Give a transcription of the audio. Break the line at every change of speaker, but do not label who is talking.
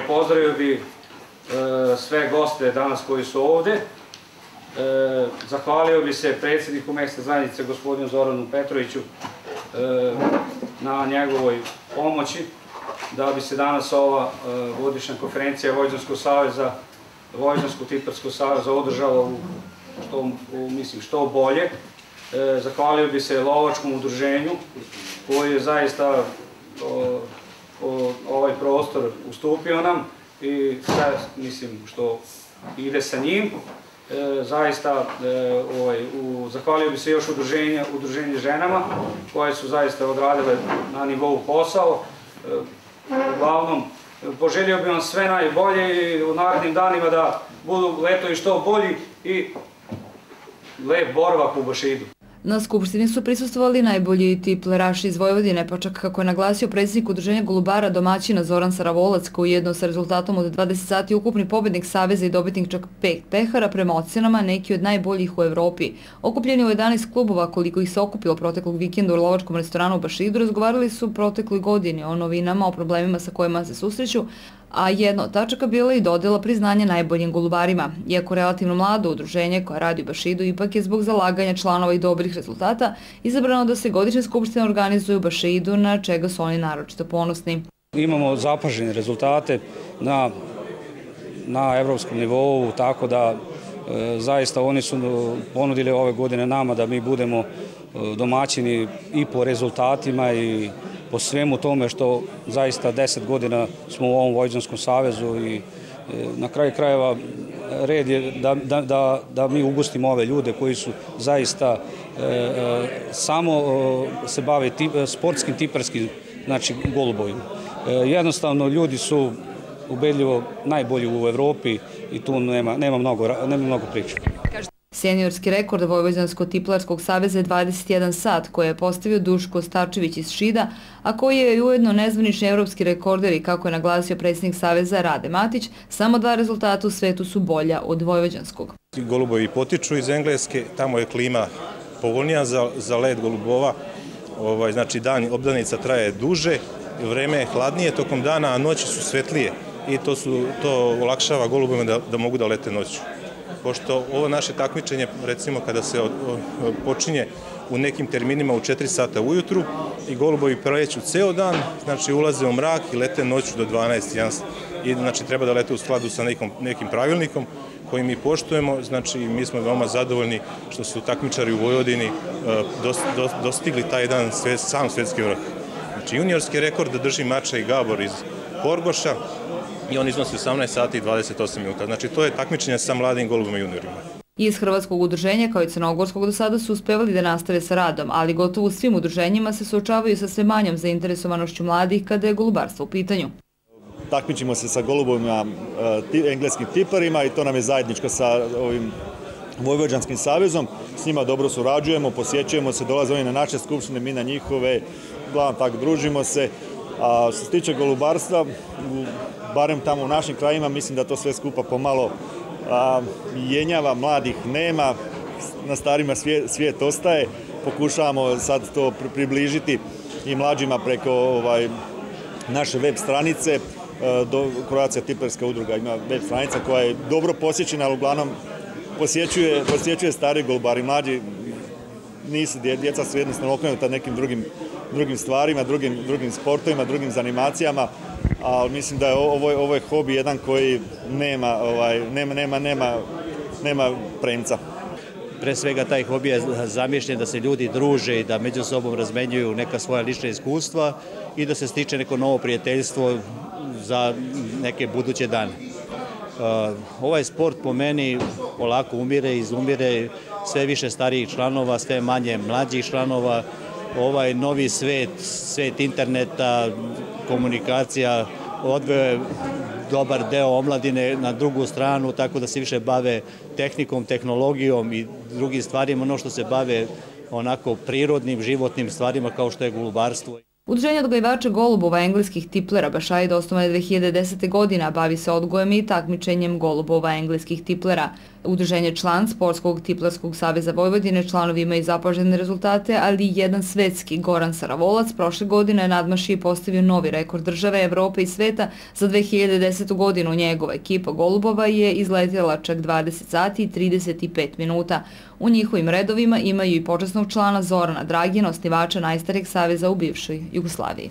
Pozdravio bi sve goste danas koji su ovde. Zahvalio bi se predsjedniku mesne zajednice gospodinu Zoranu Petroviću na njegovoj pomoći da bi se danas ova godišnja konferencija Vojvođanskog saveza, Vojvođanskog tiparskog saveza održala što bolje. Zahvalio bi se lovačkom udruženju koji je zaista ovaj prostor ustupio nam i sve što ide sa njim. Zaista zahvalio bi se još udruženje ženama koje su zaista odradile na nivou posao. Uglavnom, poželio bih vam sve najbolje i u narednim danima da budu letovi što bolji i lep boravak u Bašidu.
Na skupštini su prisustvovali najbolji tipleraši iz Vojvodine, pa čak kako je naglasio predsjednik udruženja golubara domaćina Zoran Saravolac, koji je jedno sa rezultatom od 20 sati ukupni pobednik Saveza i dobitnik čak 5 pehara, prema ocenama neki od najboljih u Evropi. Okupljeni u 11 klubova, koliko ih se okupilo proteklog vikenda u lovačkom restoranu u Bašidu, razgovarali su protekloj godini o novinama, o problemima sa kojima se susreću, a jedna od tačaka bila i dodela priznanja najboljim golubarima. Iako relativno mlado udruženje koje radi u Bašidu, ipak je zbog zalaganja članova i dobrih rezultata izabrano da se godišnje skupštine organizuju u Bašidu, na čega su oni naročito ponosni.
Imamo zapažene rezultate na evropskom nivou, tako da zaista oni su ponudili ove godine nama da mi budemo domaćini i po rezultatima i po svemu tome što zaista 10 godina smo u ovom Vojvođanskom savezu i na kraju krajeva red je da mi ugostimo ove ljude koji su zaista samo se bave sportskim tiparskim, znači golubovima. Jednostavno ljudi su ubedljivo najbolji u Evropi i tu nema mnogo priča.
Seniorski rekord Vojvođanskog tiplarskog saveza je 21 sat, koje je postavio Duško Starčević iz Šida, a koji je ujedno nezvanični evropski rekorder i, kako je naglasio predsjednik saveza Rade Matić, samo 2 rezultata u svetu su bolja od vojvođanskog.
Golubovi potiču iz Engleske, tamo je klima povoljnija za let golubova, znači obdanica traje duže, vreme je hladnije tokom dana, a noći su svetlije i to olakšava golubovima da mogu da lete noću. Pošto ovo naše takmičenje, recimo kada se počinje u nekim terminima u 4 sata ujutru i golubovi preleću ceo dan, znači ulaze u mrak i lete noću do 12 i znači treba da lete u skladu sa nekim pravilnikom koji mi poštujemo, znači mi smo veoma zadovoljni što su takmičari u Vojvodini dostigli taj dan sam svetski vrh. Znači juniorski rekord drži Mača i Gabor iz Horgoša i on iznosi 18 sati i 28 minuta. Znači to je takmičenje sa mladim golubima i juniorima.
Iz Hrvatskog udruženja kao i Crnogorskog do sada su uspevali da nastave sa radom, ali gotovo u svim udruženjima se suočavaju sa sve manjom zainteresovanošću mladih kada je golubarstvo u pitanju.
Takmičimo se sa golubovima engleskim tiparima i to nam je zajedničko sa ovim Vojvođanskim savezom. S njima dobro surađujemo, posjećujemo se, dolaze oni na naše skupštine, mi na njihove, uglavnom tako družimo se. A što se tiče golubarstva, barem tamo u našim krajima, mislim da to sve skupa pomalo jenjava, mladih nema, na starima svijet ostaje. Pokušavamo sad to približiti i mlađima preko naše web stranice. Croatia tiparska udruga ima web stranica koja je dobro posjećena, ali uglavnom posjećuje stari golubari. Mlađi nisu, djeca su jednostavno okrenuta nekim drugim stvarima, drugim sportovima, drugim zanimacijama, ali mislim da je ovo je hobi jedan koji nema premca.
Pre svega taj hobi je zamišljen da se ljudi druže i da među sobom razmenjuju neka svoja lična iskustva i da se stiče neko novo prijateljstvo za neke buduće dane. Ovaj sport po meni polako umire, izumire, sve više starijih članova, sve manje mlađih članova. Ovaj novi svet interneta, komunikacija odveo je dobar deo omladine na drugu stranu, tako da se više bave tehnikom, tehnologijom i drugim stvarima, ono što se bave onako prirodnim, životnim stvarima kao što je golubarstvo.
Udruženje odgajivača golubova engleskih tiplera Bašaid osnovano je 2010. godine, a bavi se odgojem i takmičenjem golubova engleskih tiplera. Udruženje član Sportskog tiplarskog saveza Vojvodine, članovi imaju zapažene rezultate, ali i jedan svetski. Goran Saravolac prošle godine nadmašio i postavio novi rekord države, Evrope i sveta za 2010. godinu. Njegova ekipa golubova je izletjela čak 20 sati i 35 minuta. U njihovim redovima imaju i počasnog člana Zorana Dragina, osnivača najstarijeg saveza u bivšoj Jugoslaviji.